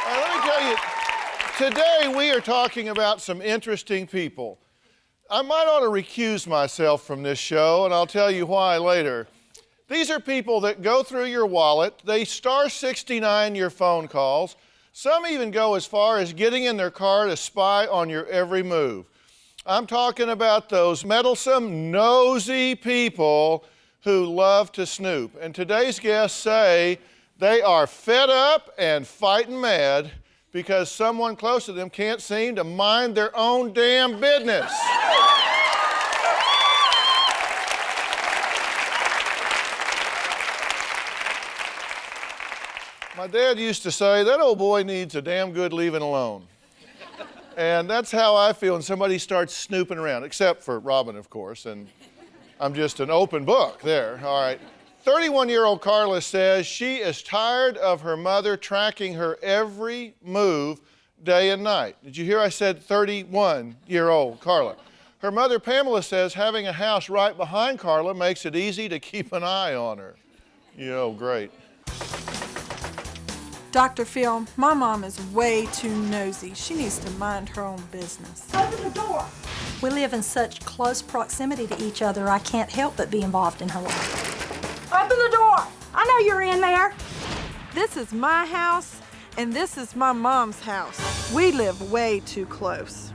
Let me tell you, today we are talking about some interesting people. I might ought to recuse myself from this show, and I'll tell you why later. These are people that go through your wallet, they star 69 your phone calls, some even go as far as getting in their car to spy on your every move. I'm talking about those meddlesome, nosy people who love to snoop. And today's guests say they are fed up and fighting mad because someone close to them can't seem to mind their own damn business. My dad used to say, that old boy needs a damn good leaving alone. And that's how I feel when somebody starts snooping around, except for Robin, of course, and I'm just an open book there, all right. 31-year-old Carla says she is tired of her mother tracking her every move day and night. Did you hear I said 31-year-old Carla? Her mother, Pamela, says having a house right behind Carla makes it easy to keep an eye on her. Great. Dr. Phil, my mom is way too nosy. She needs to mind her own business. Open the door. We live in such close proximity to each other, I can't help but be involved in her life. Open the door. I know you're in there. This is my house, and this is my mom's house. We live way too close.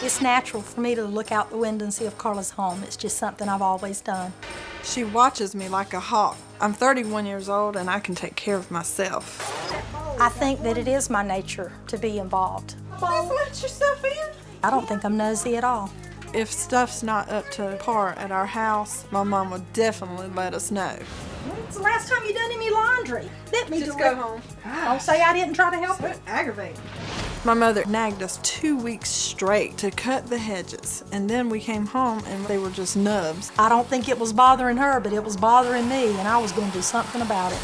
It's natural for me to look out the window and see if Carla's home. It's just something I've always done. She watches me like a hawk. I'm 31 years old, and I can take care of myself. I think that it is my nature to be involved. Please let yourself in. I don't think I'm nosy at all. If stuff's not up to par at our house, my mom will definitely let us know. When's the last time you done any laundry? Let me Just go home. Don't say I didn't try to help So aggravating. My mother nagged us 2 weeks straight to cut the hedges, and then we came home and they were just nubs. I don't think it was bothering her, but it was bothering me, and I was going to do something about it.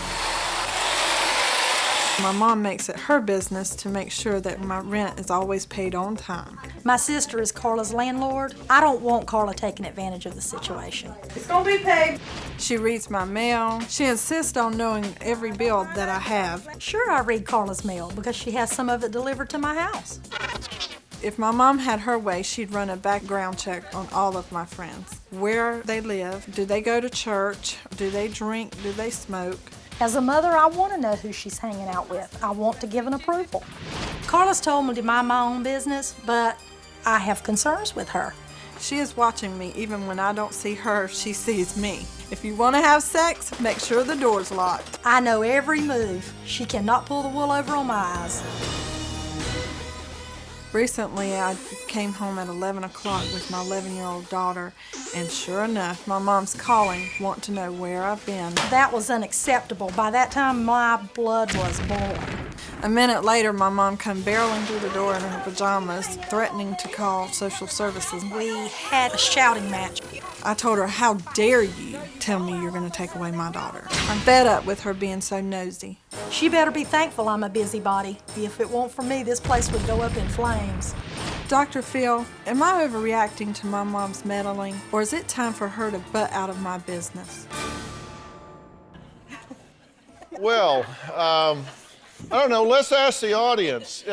My mom makes it her business to make sure that my rent is always paid on time. My sister is Carla's landlord. I don't want Carla taking advantage of the situation. It's gonna be paid. She reads my mail. She insists on knowing every bill that I have. Sure, I read Carla's mail because she has some of it delivered to my house. If my mom had her way, she'd run a background check on all of my friends. Where they live, do they go to church, do they drink, do they smoke? As a mother, I want to know who she's hanging out with. I want to give an approval. Carla's told me to mind my own business, but I have concerns with her. She is watching me. Even when I don't see her, she sees me. If you want to have sex, make sure the door's locked. I know every move. She cannot pull the wool over on my eyes. Recently, I came home at 11 o'clock with my 11-year-old daughter, and sure enough, my mom's calling, wanting to know where I've been. That was unacceptable. By that time, my blood was boiling. A minute later, my mom come barreling through the door in her pajamas, threatening to call social services. We had a shouting match. I told her, how dare you tell me you're going to take away my daughter? I'm fed up with her being so nosy. She better be thankful I'm a busybody. If it weren't for me, this place would go up in flames. Dr. Phil, am I overreacting to my mom's meddling, or is it time for her to butt out of my business? Well, I don't know, let's ask the audience.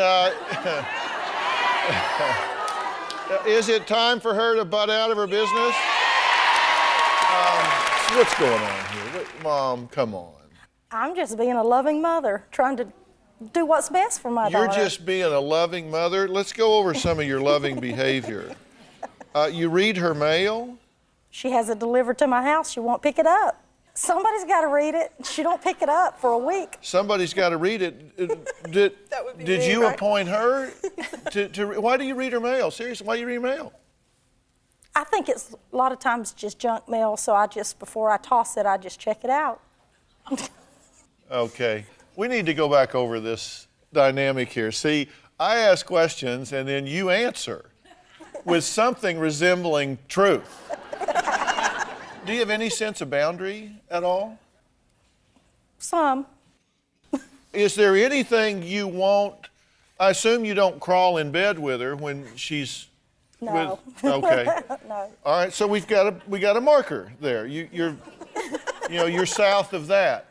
Is it time for her to butt out of her business? What's going on here? Mom, come on. I'm just being a loving mother, trying to do what's best for my daughter. You're just being a loving mother? Let's go over some of your loving behavior. You read her mail? She has it delivered to my house. She won't pick it up. Somebody's got to read it. She don't pick it up for a week. Somebody's got to read it. Did you right? appoint her to why do you read her mail? Seriously, why do you read mail? I think it's a lot of times just junk mail, so before I toss it, I just check it out. Okay. We need to go back over this dynamic here. See, I ask questions and then you answer with something resembling truth. Do you have any sense of boundary at all? Some. Is there anything you won't? I assume you don't crawl in bed with her when she's No. Okay. No. All right. So we got a marker there. You're south of that.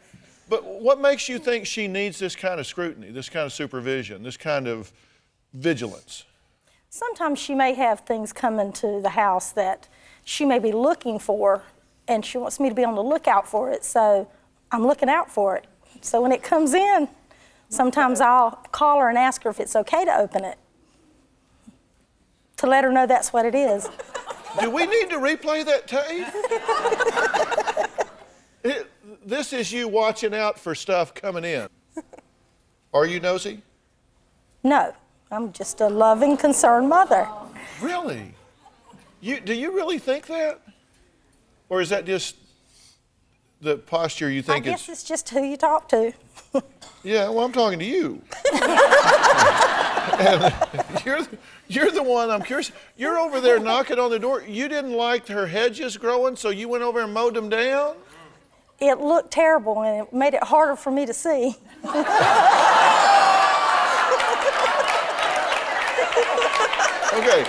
But what makes you think she needs this kind of scrutiny, this kind of supervision, this kind of vigilance? Sometimes she may have things come into the house that she may be looking for, and she wants me to be on the lookout for it, so I'm looking out for it. So when it comes in, sometimes I'll call her and ask her if it's okay to open it, to let her know that's what it is. Do we need to replay that tape? This is you watching out for stuff coming in. Are you nosy? No, I'm just a loving, concerned mother. Really? Do you really think that? Or is that just the posture you think I guess it's just who you talk to. Yeah, well, I'm talking to you. And you're the one, I'm curious. You're over there knocking on the door. You didn't like her hedges growing, so you went over and mowed them down? It looked terrible, and it made it harder for me to see. Okay,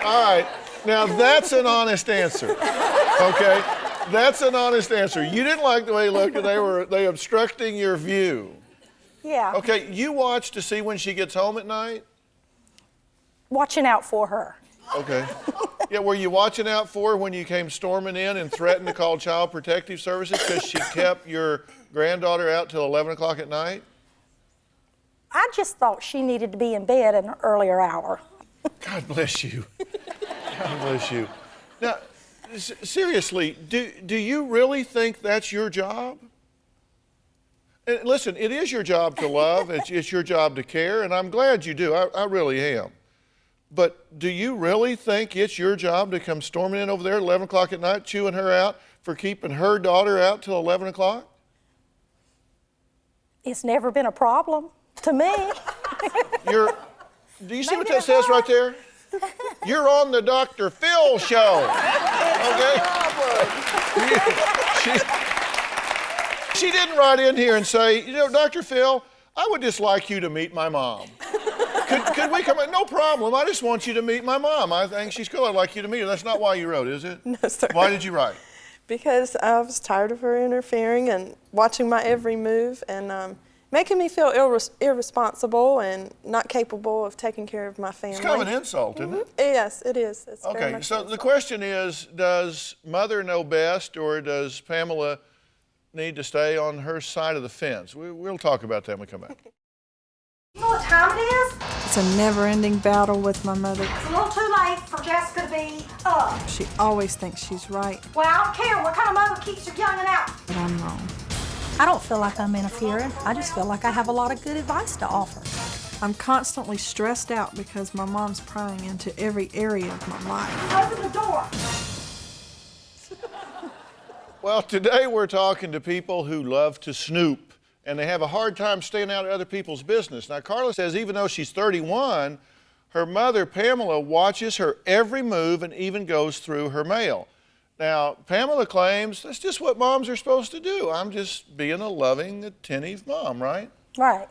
all right. Now that's an honest answer, okay? That's an honest answer. You didn't like the way they looked, and they obstructing your view. Yeah. Okay, you watch to see when she gets home at night? Watching out for her. Okay. Yeah, were you watching out for her when you came storming in and threatened to call Child Protective Services because she kept your granddaughter out till 11 o'clock at night? I just thought she needed to be in bed at an earlier hour. God bless you. God bless you. Now, seriously, do you really think that's your job? And listen, it is your job to love, it's your job to care, and I'm glad you do. I really am. But do you really think it's your job to come storming in over there at 11 o'clock at night, chewing her out for keeping her daughter out till 11 o'clock? It's never been a problem to me. Do you see what that says right there? You're on the DrPhil show, okay? She didn't write in here and say, you know, Dr. Phil, I would just like you to meet my mom. Could we come in? No problem. I just want you to meet my mom. I think she's cool. I'd like you to meet her. That's not why you wrote, is it? No, sir. Why did you write? Because I was tired of her interfering and watching my every move and making me feel irresponsible and not capable of taking care of my family. It's kind of an insult, isn't it? Yes, it is. It's very Okay, much so an the insult. question is, does Mother know best, or does Pamela need to stay on her side of the fence? We'll talk about that when we come back. You know what time it is? It's a never-ending battle with my mother. It's a little too late for Jessica to be up. She always thinks she's right, Well, I don't care what kind of mother keeps her young and out. but I'm wrong. I don't feel like I'm interfering. I just feel like I have a lot of good advice to offer. I'm constantly stressed out because my mom's prying into every area of my life. Open the door. Well, today we're talking to people who love to snoop, and they have a hard time staying out of other people's business. Now, Carla says even though she's 31, her mother, Pamela, watches her every move and even goes through her mail. Now, Pamela claims that's just what moms are supposed to do. I'm just being a loving, attentive mom, right? Right.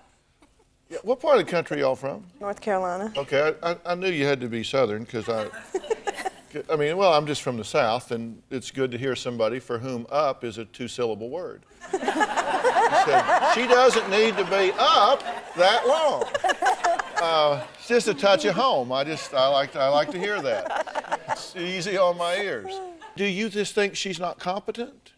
Yeah, what part of the country y'all from? North Carolina. Okay, I knew you had to be Southern because I'm just from the South, and it's good to hear somebody for whom up is a two-syllable word. So, she doesn't need to be up that long. It's just a touch of home. I like to hear that. It's easy on my ears. Do you just think she's not competent?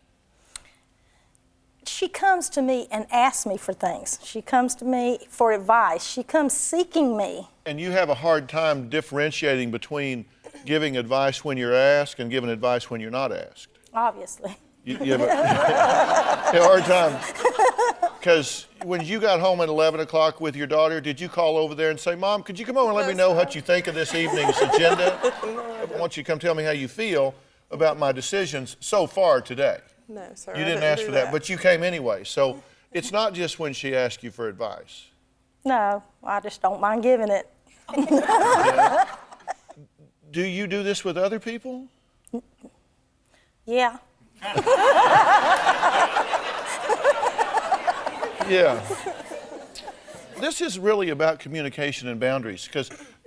She comes to me and asks me for things. She comes to me for advice. She comes seeking me. And you have a hard time differentiating between giving advice when you're asked and giving advice when you're not asked. Obviously. You have a hard time. Because when you got home at 11 o'clock with your daughter, did you call over there and say, Mom, could you come over and let me know what you think of this evening's agenda? I want you to come tell me how you feel about my decisions so far today. No, sir. You I didn't ask do for that, but you came anyway. So it's not just when she asked you for advice. No, I just don't mind giving it. Yeah. Do you do this with other people? Yeah. Yeah. This is really about communication and boundaries.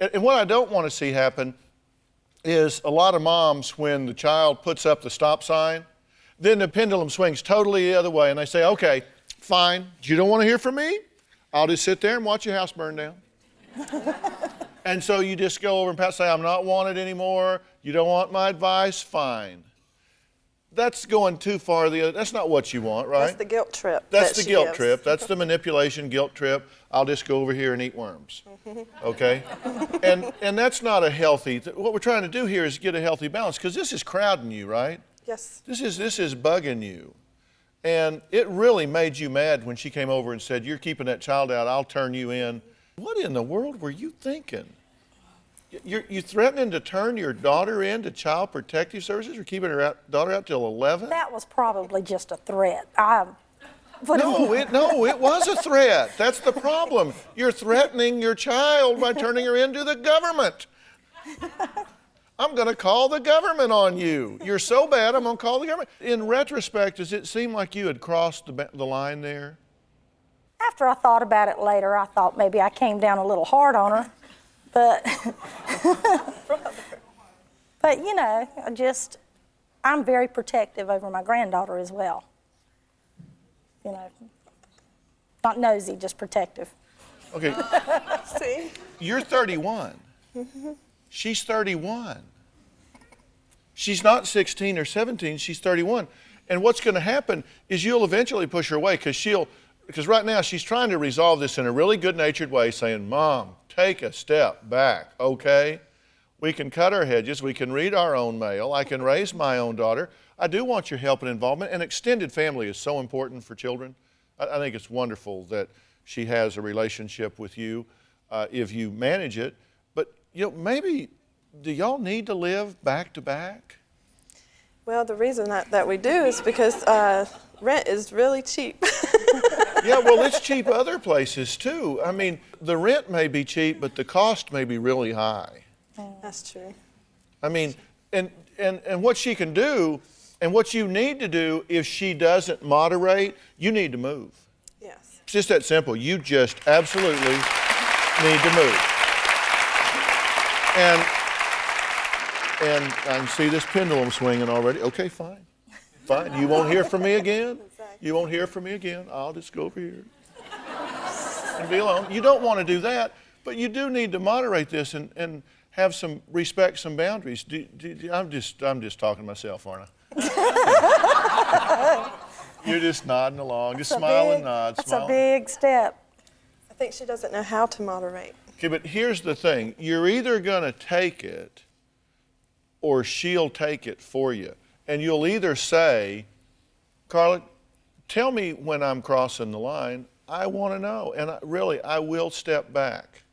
And what I don't want to see happen is a lot of moms, when the child puts up the stop sign, then the pendulum swings totally the other way and they say, okay, Fine. You don't want to hear from me? I'll just sit there and watch your house burn down. And so you just go over and say, I'm not wanted anymore. You don't want my advice? Fine. That's going too far. That's not what you want, right? That's the guilt trip. That's the guilt trip. That's the manipulation guilt trip. I'll just go over here and eat worms. Okay? And that's not a healthy, what we're trying to do here is get a healthy balance, because this is crowding you, right? Yes. This is bugging you. And it really made you mad when she came over and said, you're keeping that child out, I'll turn you in. What in the world were you thinking? You threatening to turn your daughter in to Child Protective Services or keeping her daughter out till 11? That was probably just a threat. No, it was a threat. That's the problem. You're threatening your child by turning her into the government. I'm going to call the government on you. You're so bad, I'm going to call the government. In retrospect, does it seem like you had crossed the line there? After I thought about it later, I thought maybe I came down a little hard on her. But, you know, I'm very protective over my granddaughter as well. You know, not nosy, just protective. Okay. See? You're 31. She's 31. She's not 16 or 17, she's 31. And what's going to happen is you'll eventually push her away because right now she's trying to resolve this in a really good-natured way, saying, Mom, take a step back, okay? We can cut our hedges, we can read our own mail, I can raise my own daughter. I do want your help and involvement, and extended family is so important for children. I think it's wonderful that she has a relationship with you if you manage it. But, you know, maybe, do y'all need to live back to back? Well, the reason that we do is because rent is really cheap. Yeah, well, it's cheap other places too. I mean, the rent may be cheap, but the cost may be really high. That's true. I mean, and what she can do, and what you need to do if she doesn't moderate, you need to move. Yes. It's just that simple. You just absolutely need to move. And I can see this pendulum swinging already. Okay, fine. Fine. You won't hear from me again? You won't hear from me again. I'll just go over here and be alone. You don't want to do that, but you do need to moderate this and have some respect, some boundaries. I'm just talking to myself, aren't I? You're just nodding along, just smile and nod. That's a big step. I think she doesn't know how to moderate. Okay, but here's the thing. You're either going to take it or she'll take it for you. And you'll either say, Carla, tell me when I'm crossing the line. I want to know. And I will step back.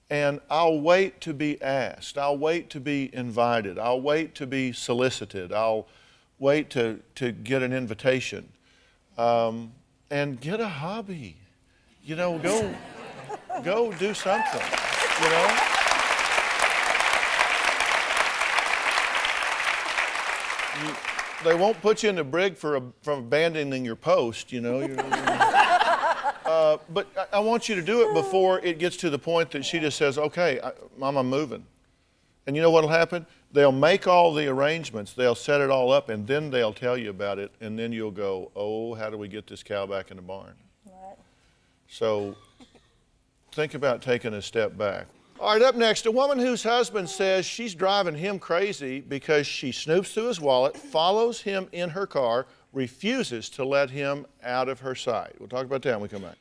And I'll wait to be asked. I'll wait to be invited. I'll wait to be solicited. I'll wait to get an invitation. And get a hobby. You know, go do something, you know? They won't put you in the brig from abandoning your post, you know. But I want you to do it before it gets to the point that she just says, okay, Mom, I'm moving. And you know what'll happen? They'll make all the arrangements, they'll set it all up, and then they'll tell you about it, and then you'll go, oh, how do we get this cow back in the barn? Right. So think about taking a step back. All right, up next, a woman whose husband says she's driving him crazy because she snoops through his wallet, follows him in her car, refuses to let him out of her sight. We'll talk about that when we come back.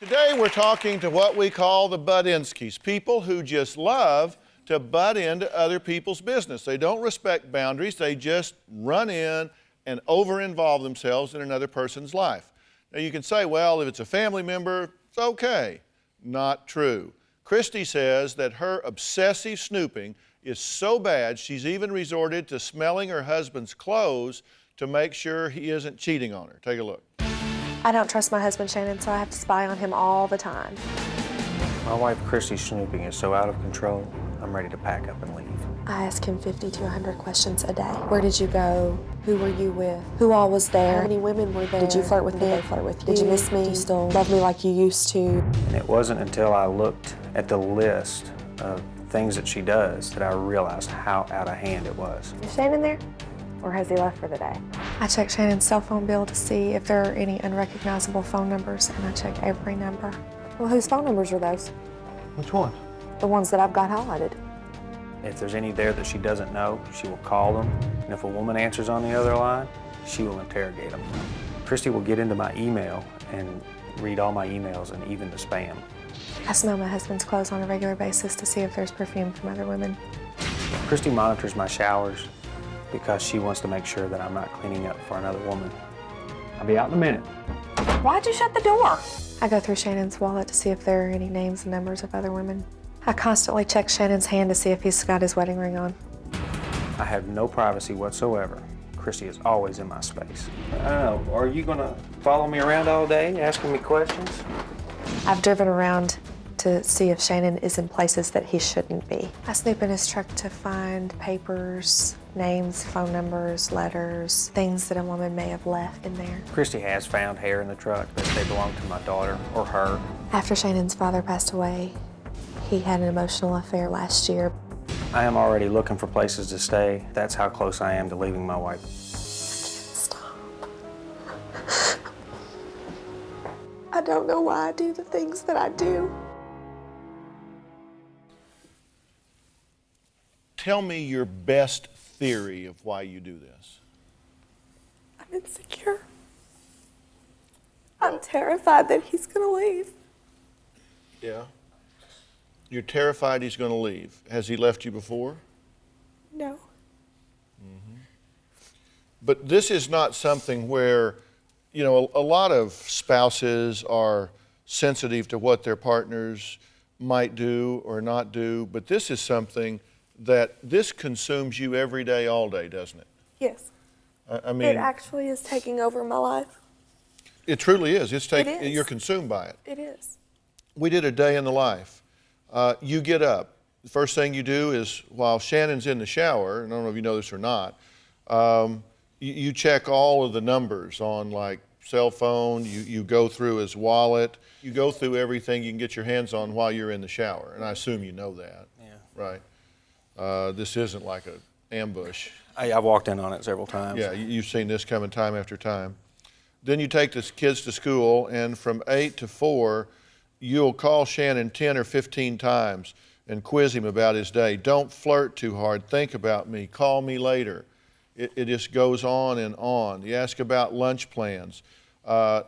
Today we're talking to what we call the butt-inskis, people who just love to butt into other people's business. They don't respect boundaries, they just run in and over-involve themselves in another person's life. Now you can say, well, if it's a family member, it's okay. Not true. Christy says that her obsessive snooping is so bad she's even resorted to smelling her husband's clothes to make sure he isn't cheating on her. Take a look. I don't trust my husband, Shannon, so I have to spy on him all the time. My wife Christy's snooping is so out of control, I'm ready to pack up and leave. I ask him 50 to 100 questions a day. Where did you go? Who were you with? Who all was there? How many women were there? Did you flirt with me? Did they flirt with you? Did you miss me? Do you still love me like you used to? And it wasn't until I looked at the list of things that she does that I realized how out of hand it was. Is Shannon there? or has he left for the day? I check Shannon's cell phone bill to see if there are any unrecognizable phone numbers, and I check every number. Well, whose phone numbers are those? Which one? The ones that I've got highlighted. If there's any there that she doesn't know, she will call them. And if a woman answers on the other line, she will interrogate them. Christy will get into my email and read all my emails and even the spam. I smell my husband's clothes on a regular basis to see if there's perfume from other women. Christy monitors my showers because she wants to make sure that I'm not cleaning up for another woman. I'll be out in a minute. Why'd you shut the door? I go through Shannon's wallet to see if there are any names and numbers of other women. I constantly check Shannon's hand to see if he's got his wedding ring on. I have no privacy whatsoever. Christy is always in my space. I don't know, are you gonna follow me around all day asking me questions? I've driven around to see if Shannon is in places that he shouldn't be. I snoop in his truck to find papers, names, phone numbers, letters, things that a woman may have left in there. Christy has found hair in the truck, but they belong to my daughter or her. After Shannon's father passed away, he had an emotional affair last year. I am already looking for places to stay. That's how close I am to leaving my wife. Stop. I don't know why I do the things that I do. Tell me your best theory of why you do this. I'm insecure. I'm terrified that he's gonna leave. Yeah. You're terrified he's going to leave. Has he left you before? No. But this is not something where, you know, a lot of spouses are sensitive to what their partners might do or not do, but this is something that this consumes you every day, all day, doesn't it? Yes. I mean, It actually is taking over my life. it truly is. It is. You're consumed by it. It is. We did a day in the life. You get up. The first thing you do is, while Shannon's in the shower, and I don't know if you know this or not, you check all of the numbers on like cell phone, you go through his wallet, you go through everything you can get your hands on while you're in the shower. And I assume you know that. Yeah. Right? This isn't like an ambush. I've walked in on it several times. Yeah, you've seen this coming time after time. Then you take the kids to school, and from 8 to 4, you'll call Shannon 10 or 15 times and quiz him about his day. Don't flirt too hard. Think about me. Call me later. It just goes on and on. You ask about lunch plans.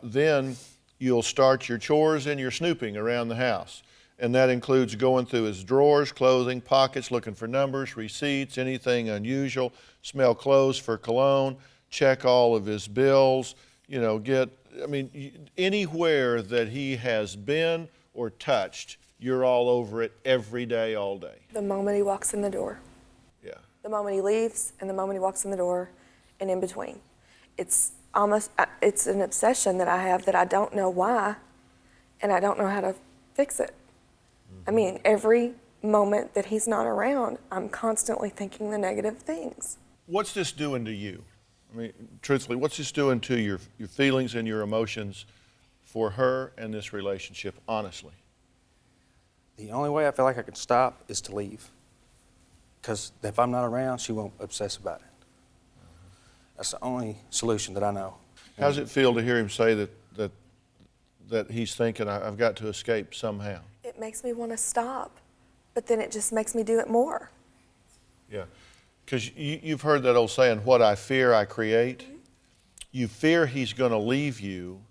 Then you'll start your chores and your snooping around the house. And that includes going through his drawers, clothing, pockets, looking for numbers, receipts, anything unusual. Smell clothes for cologne. Check all of his bills. You know, anywhere that he has been or touched, you're all over it every day, all day. The moment he walks in the door. Yeah. The moment he leaves and the moment he walks in the door and in between. It's an obsession that I have that I don't know why and I don't know how to fix it. I mean, every moment that he's not around, I'm constantly thinking the negative things. What's this doing to you? I mean, truthfully, what's this doing to your feelings and your emotions for her and this relationship, honestly? The only way I feel like I can stop is to leave. Because if I'm not around, she won't obsess about it. That's the only solution that I know. How does it feel to hear him say that he's thinking, I've got to escape somehow? It makes me want to stop, but then it just makes me do it more. Yeah. Because you've heard that old saying, what I fear, I create. Mm-hmm. You fear he's going to leave you,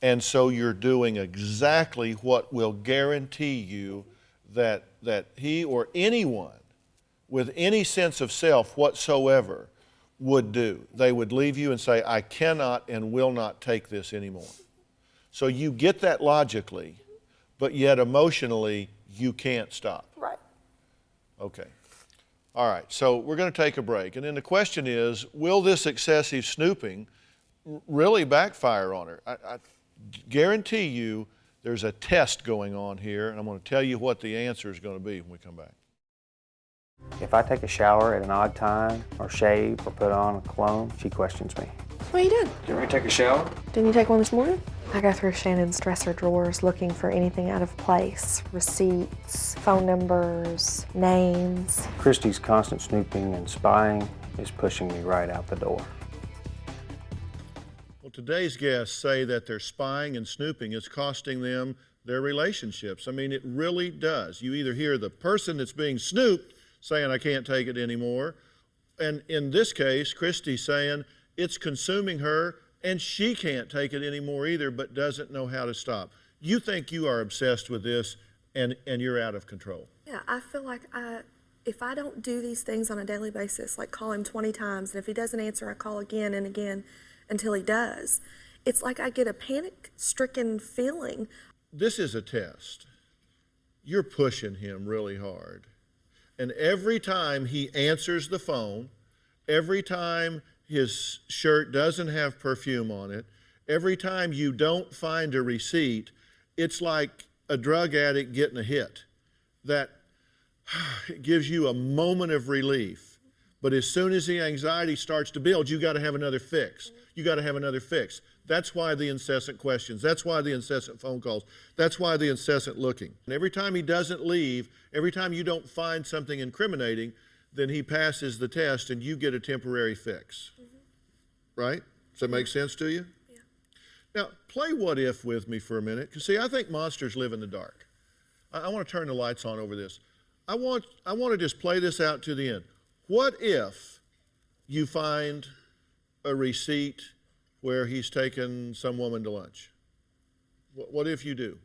and so you're doing exactly what will guarantee you that he or anyone with any sense of self whatsoever would do. They would leave you and say, I cannot and will not take this anymore. So you get that logically, but yet emotionally, you can't stop. Right. Okay. All right, so we're going to take a break. And then the question is, will this excessive snooping really backfire on her? I guarantee you there's a test going on here, and I'm going to tell you what the answer is going to be when we come back. If I take a shower at an odd time, or shave, or put on a cologne, she questions me. What are you doing? You ready to take a shower? Didn't you take one this morning? I go through Shannon's dresser drawers looking for anything out of place. Receipts, phone numbers, names. Christy's constant snooping and spying is pushing me right out the door. Well, today's guests say that their spying and snooping is costing them their relationships. I mean, it really does. You either hear the person that's being snooped saying, I can't take it anymore, and in this case, Christy's saying it's consuming her and she can't take it anymore either, but doesn't know how to stop. You think you are obsessed with this and you're out of control. Yeah, I feel like if I don't do these things on a daily basis, like call him 20 times, and if he doesn't answer, I call again and again until he does, it's like I get a panic-stricken feeling. This is a test. You're pushing him really hard. And every time he answers the phone, every time his shirt doesn't have perfume on it, every time you don't find a receipt, it's like a drug addict getting a hit. That it gives you a moment of relief. But as soon as the anxiety starts to build, you got to have another fix. You got to have another fix. That's why the incessant questions. That's why the incessant phone calls. That's why the incessant looking. And every time he doesn't leave, every time you don't find something incriminating, then he passes the test and you get a temporary fix. Right? Does that make sense to you? Yeah. Now, play what if with me for a minute. Because see, I think monsters live in the dark. I want to turn the lights on over this. I want to just play this out to the end. What if you find a receipt where he's taken some woman to lunch? What if you do?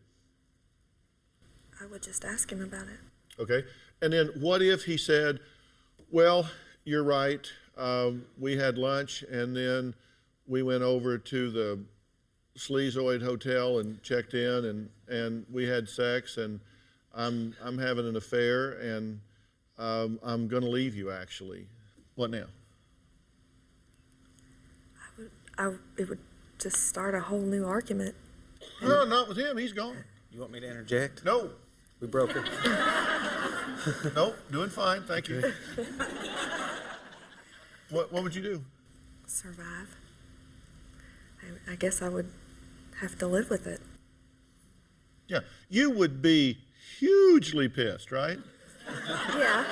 I would just ask him about it. Okay. And then what if he said, well, you're right. We had lunch and then we went over to the Sleazoid Hotel and checked in and we had sex and I'm having an affair and I'm going to leave you actually. What now? It would just start a whole new argument. No, not with him. He's gone. You want me to interject? No. We broke it. No, doing fine. Thank you. What would you do? Survive. I guess I would have to live with it. Yeah. You would be hugely pissed, right? Yeah.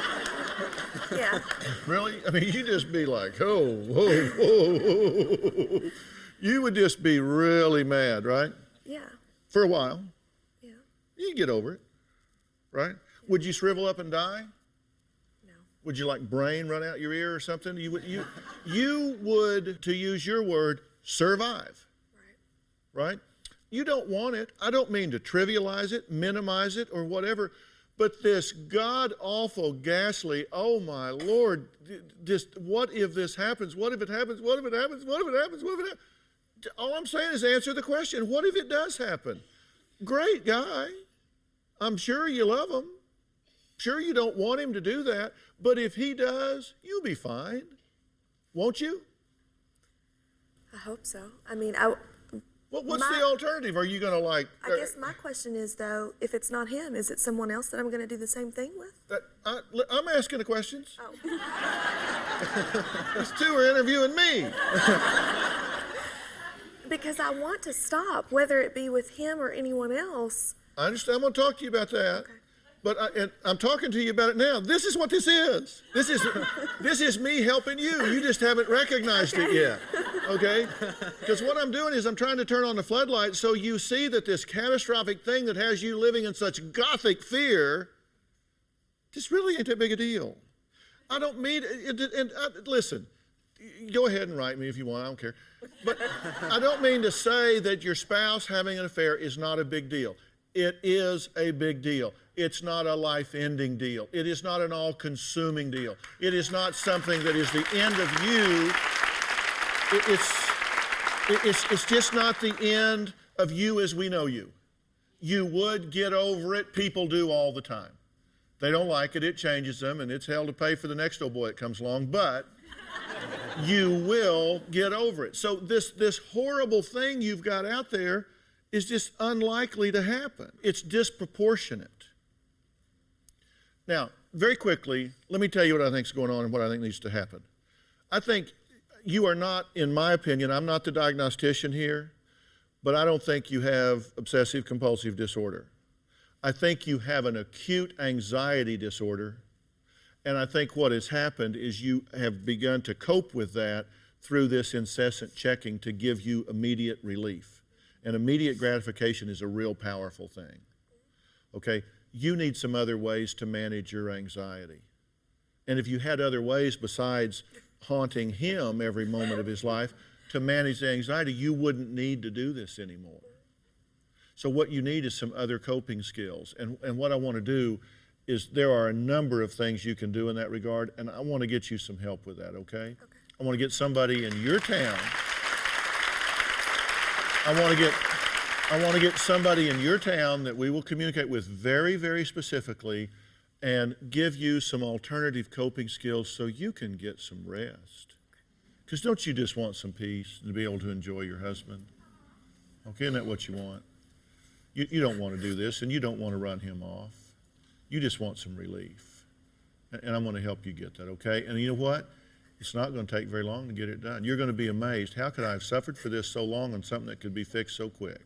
Yeah. Really? I mean, you'd just be like, oh, whoa, whoa, whoa. You would just be really mad, right? Yeah. For a while. Yeah. You'd get over it, right? Would you shrivel up and die? No. Would you like brain run out your ear or something? You would, to use your word, survive. Right? You don't want it. I don't mean to trivialize it, minimize it, or whatever, but this god-awful, ghastly, oh my Lord, just what if this happens? What if it happens? What if it happens? What if it happens? What if it happens? All I'm saying is answer the question. What if it does happen? Great guy. I'm sure you love him. Sure you don't want him to do that, but if he does, you'll be fine. Won't you? I hope so. I mean, What's the alternative? Are you going to like... I guess my question is, though, if it's not him, is it someone else that I'm going to do the same thing with? I'm asking the questions. Oh. These two are interviewing me. Because I want to stop, whether it be with him or anyone else. I understand. I'm going to talk to you about that. Okay. But I'm talking to you about it now. This is what this is. This is me helping you. You just haven't recognized it yet, okay? Because what I'm doing is I'm trying to turn on the floodlights so you see that this catastrophic thing that has you living in such gothic fear, this really ain't that big a deal. I don't mean it. Listen, go ahead and write me if you want. I don't care. But I don't mean to say that your spouse having an affair is not a big deal. It is a big deal. It's not a life-ending deal. It is not an all-consuming deal. It is not something that is the end of you. It's just not the end of you as we know you. You would get over it. People do all the time. They don't like it. It changes them, and it's hell to pay for the next old boy that comes along. But you will get over it. So this horrible thing you've got out there is just unlikely to happen. It's disproportionate. Now, very quickly, let me tell you what I think is going on and what I think needs to happen. I think you are not, in my opinion, I'm not the diagnostician here, but I don't think you have obsessive compulsive disorder. I think you have an acute anxiety disorder, And I think what has happened is you have begun to cope with that through this incessant checking to give you immediate relief. And immediate gratification is a real powerful thing. Okay? You need some other ways to manage your anxiety. And if you had other ways besides haunting him every moment of his life to manage the anxiety, you wouldn't need to do this anymore. So what you need is some other coping skills. And what I want to do is there are a number of things you can do in that regard, and I want to get you some help with that, okay? I want to get somebody in your town. I want to get somebody in your town that we will communicate with very, very specifically and give you some alternative coping skills so you can get some rest. Because don't you just want some peace and to be able to enjoy your husband? Okay, isn't that what you want? You don't want to do this, and you don't want to run him off. You just want some relief. And I'm going to help you get that, okay? And you know what? It's not going to take very long to get it done. You're going to be amazed. How could I have suffered for this so long on something that could be fixed so quick?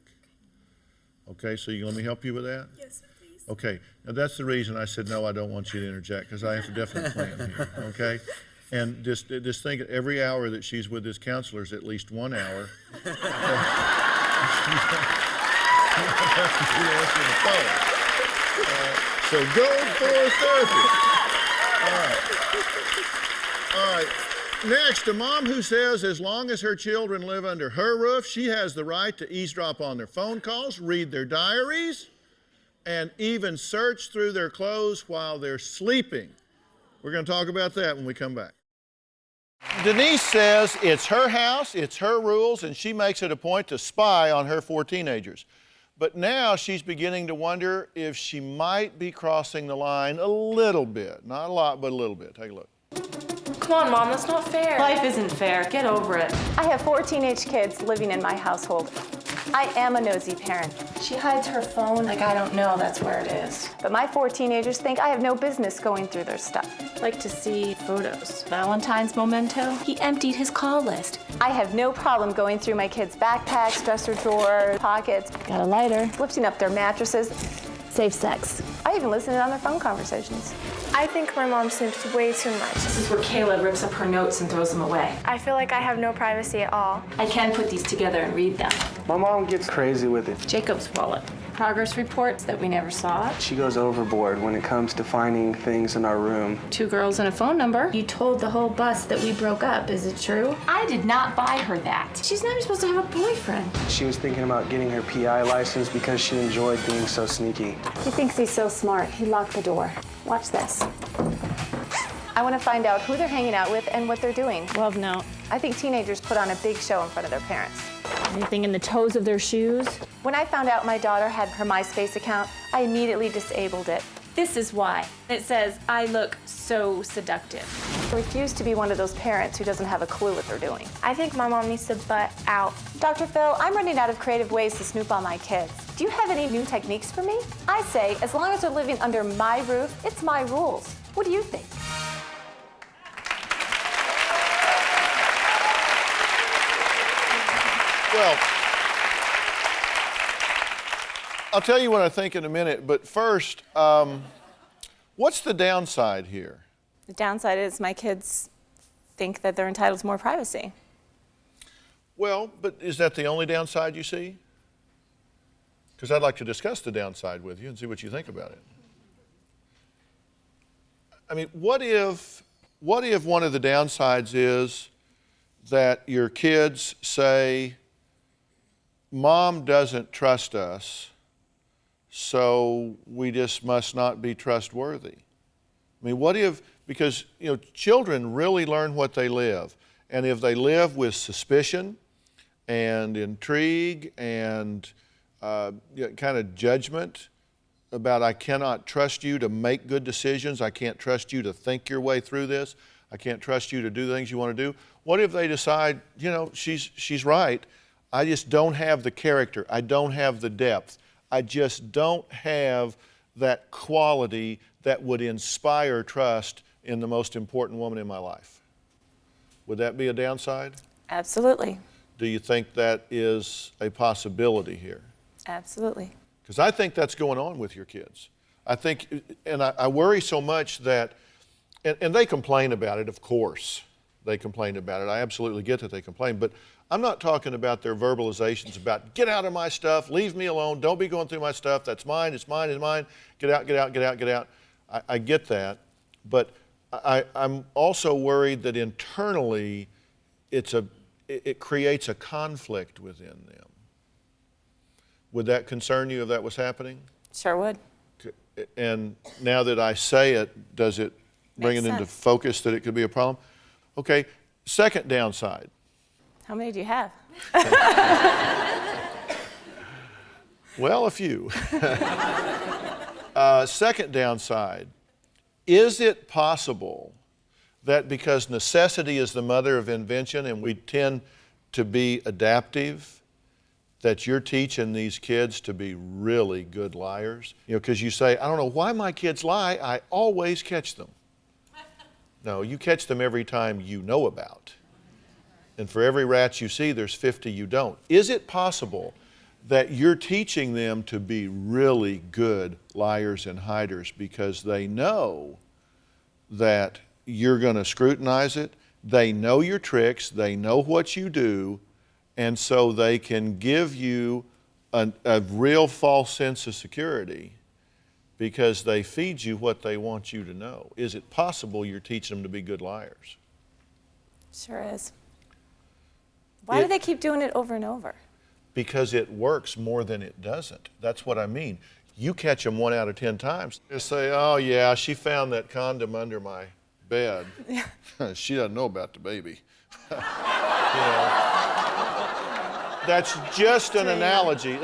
Okay, so you let me help you with that? Yes, please. Okay, now that's the reason I said, no, I don't want you to interject, because I have a definite plan here, okay? And just think every hour that she's with this counselor is at least 1 hour. So go for therapy. All right. Next, a mom who says as long as her children live under her roof, she has the right to eavesdrop on their phone calls, read their diaries, and even search through their clothes while they're sleeping. We're going to talk about that when we come back. Denise says it's her house, it's her rules, and she makes it a point to spy on her 4 teenagers. But now she's beginning to wonder if she might be crossing the line a little bit. Not a lot, but a little bit. Take a look. Come on, Mom, that's not fair. Life isn't fair. Get over it. I have 4 teenage kids living in my household. I am a nosy parent. She hides her phone like I don't know that's where it is. But my 4 teenagers think I have no business going through their stuff. Like to see photos. Valentine's memento. He emptied his call list. I have no problem going through my kids' backpacks, dresser drawers, pockets. Got a lighter. Lifting up their mattresses. Safe sex. I even listened in on their phone conversations. I think my mom snoops way too much. This is where Kayla rips up her notes and throws them away. I feel like I have no privacy at all. I can put these together and read them. My mom gets crazy with it. Jacob's wallet. Progress reports that we never saw. She goes overboard when it comes to finding things in our room. 2 girls and a phone number. You told the whole bus that we broke up. Is it true? I did not buy her that. She's not even supposed to have a boyfriend. She was thinking about getting her PI license because she enjoyed being so sneaky. He thinks he's so smart, he locked the door. Watch this. I want to find out who they're hanging out with and what they're doing. Love note. I think teenagers put on a big show in front of their parents. Anything in the toes of their shoes? When I found out my daughter had her MySpace account, I immediately disabled it. This is why. It says, I look so seductive. I refuse to be one of those parents who doesn't have a clue what they're doing. I think my mom needs to butt out. DrPhil, I'm running out of creative ways to snoop on my kids. Do you have any new techniques for me? I say, as long as they're living under my roof, it's my rules. What do you think? Well, I'll tell you what I think in a minute, but first, what's the downside here? The downside is my kids think that they're entitled to more privacy. Well, but is that the only downside you see? Because I'd like to discuss the downside with you and see what you think about it. I mean, what if one of the downsides is that your kids say, Mom doesn't trust us, so we just must not be trustworthy. I mean, what if, because, children really learn what they live. And if they live with suspicion and intrigue and kind of judgment about, I cannot trust you to make good decisions, I can't trust you to think your way through this, I can't trust you to do things you want to do. What if they decide, she's right, I just don't have the character, I don't have the depth, I just don't have that quality that would inspire trust in the most important woman in my life? Would that be a downside? Absolutely. Do you think that is a possibility here? Absolutely. Because I think that's going on with your kids. I think, and I worry so much that and they complain about it, of course. They complain about it. I absolutely get that they complain, but I'm not talking about their verbalizations about, get out of my stuff, leave me alone, don't be going through my stuff, that's mine, it's mine, it's mine, get out, get out, get out, get out. I get that, but I'm also worried that internally it creates a conflict within them. Would that concern you if that was happening? Sure would. And now that I say it, does it bring it into focus that it could be a problem? Okay, second downside. How many do you have? Well, a few. Second downside, is it possible that because necessity is the mother of invention and we tend to be adaptive, that you're teaching these kids to be really good liars? You know, because you say, I don't know why my kids lie, I always catch them. No, you catch them every time you know about. And for every rat you see, there's 50 you don't. Is it possible that you're teaching them to be really good liars and hiders because they know that you're going to scrutinize it, they know your tricks, they know what you do, and so they can give you a real false sense of security because they feed you what they want you to know? Is it possible you're teaching them to be good liars? Sure is. Why do they keep doing it over and over? Because it works more than it doesn't. That's what I mean. You catch them 1 out of 10 times. They say, oh yeah, she found that condom under my bed. She doesn't know about the baby. You know, that's just an analogy.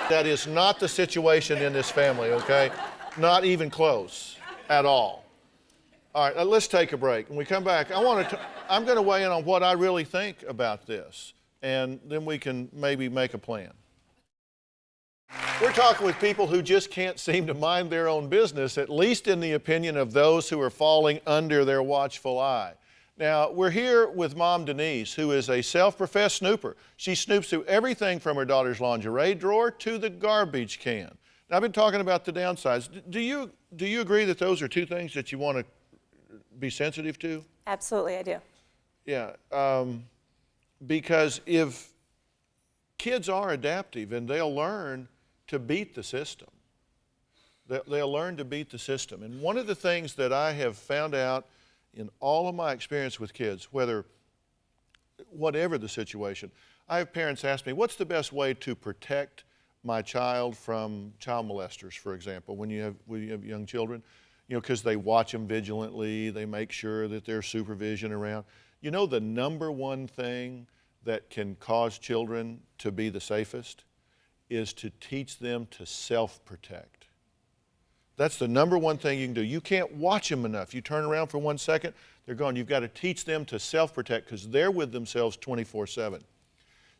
That is not the situation in this family, okay? Not even close at all. All right, let's take a break. When we come back, I'm going to weigh in on what I really think about this, and then we can maybe make a plan. We're talking with people who just can't seem to mind their own business, at least in the opinion of those who are falling under their watchful eye. Now, we're here with Mom Denise, who is a self-professed snooper. She snoops through everything from her daughter's lingerie drawer to the garbage can. Now, I've been talking about the downsides. Do you agree that those are two things that you want to be sensitive to? Absolutely, I do. Yeah, because if kids are adaptive and they'll learn to beat the system. They'll learn to beat the system. And one of the things that I have found out in all of my experience with kids, whatever the situation, I have parents ask me, what's the best way to protect my child from child molesters, for example, when you have young children? You know, because they watch them vigilantly, they make sure that there's supervision around. You know, the number one thing that can cause children to be the safest is to teach them to self-protect. That's the number one thing you can do. You can't watch them enough. You turn around for 1 second, they're gone. You've got to teach them to self-protect because they're with themselves 24/7.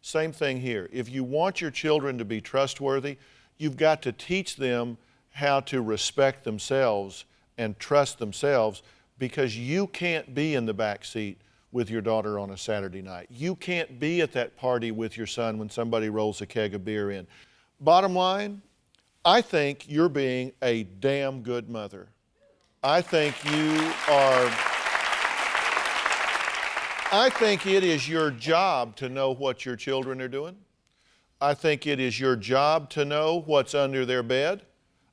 Same thing here. If you want your children to be trustworthy, you've got to teach them how to respect themselves and trust themselves, because you can't be in the back seat with your daughter on a Saturday night. You can't be at that party with your son when somebody rolls a keg of beer in. Bottom line, I think you're being a damn good mother. I think it is your job to know what your children are doing. I think it is your job to know what's under their bed.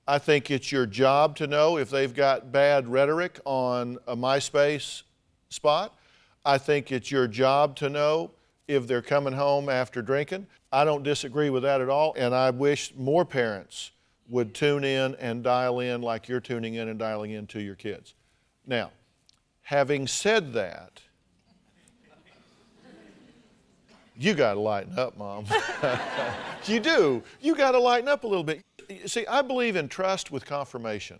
I think it's your job to know if they've got bad rhetoric on a MySpace spot. I think it's your job to know if they're coming home after drinking. I don't disagree with that at all, and I wish more parents would tune in and dial in like you're tuning in and dialing in to your kids. Now, having said that, you got to lighten up, Mom. You do. You got to lighten up a little bit. See, I believe in trust with confirmation.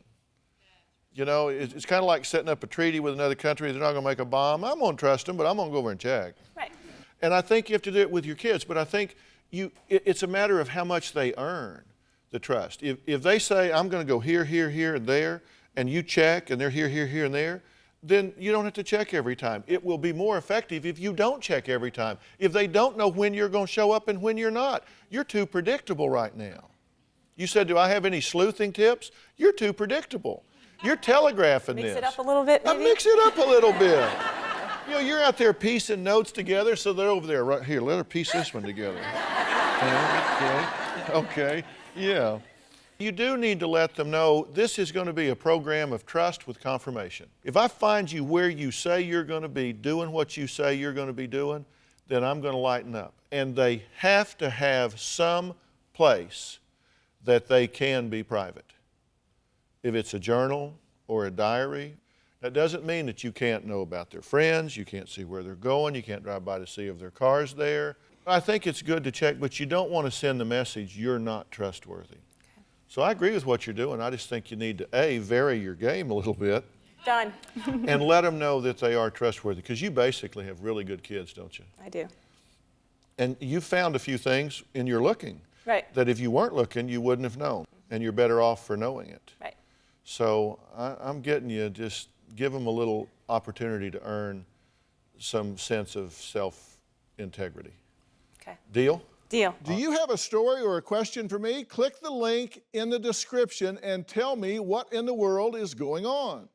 You know, it's kind of like setting up a treaty with another country. They're not going to make a bomb. I'm going to trust them, but I'm going to go over and check. Right. And I think you have to do it with your kids, but I think it's a matter of how much they earn the trust. If they say, I'm going to go here, here, here, and there, and you check, and they're here, here, here, and there, then you don't have to check every time. It will be more effective if you don't check every time. If they don't know when you're going to show up and when you're not. You're too predictable right now. You said, do I have any sleuthing tips? You're too predictable. You're telegraphing Mix this. it up a little bit, maybe? Mix it up a little bit. You know, you're out there piecing notes together, so they're over there, right here, let her piece this one together. Okay, yeah. You do need to let them know this is going to be a program of trust with confirmation. If I find you where you say you're going to be, doing what you say you're going to be doing, then I'm going to lighten up. And they have to have some place that they can be private. If it's a journal or a diary, that doesn't mean that you can't know about their friends, you can't see where they're going, you can't drive by to see if their car's there. I think it's good to check, but you don't want to send the message you're not trustworthy. Okay. So I agree with what you're doing. I just think you need to, A, vary your game a little bit. Done. And let them know that they are trustworthy, because you basically have really good kids, don't you? I do. And you found a few things in your looking Right. that if you weren't looking, you wouldn't have known, and you're better off for knowing it. Right. So I'm getting you, just give them a little opportunity to earn some sense of self-integrity. Okay. Deal? Deal. Do you have a story or a question for me? Click the link in the description and tell me what in the world is going on.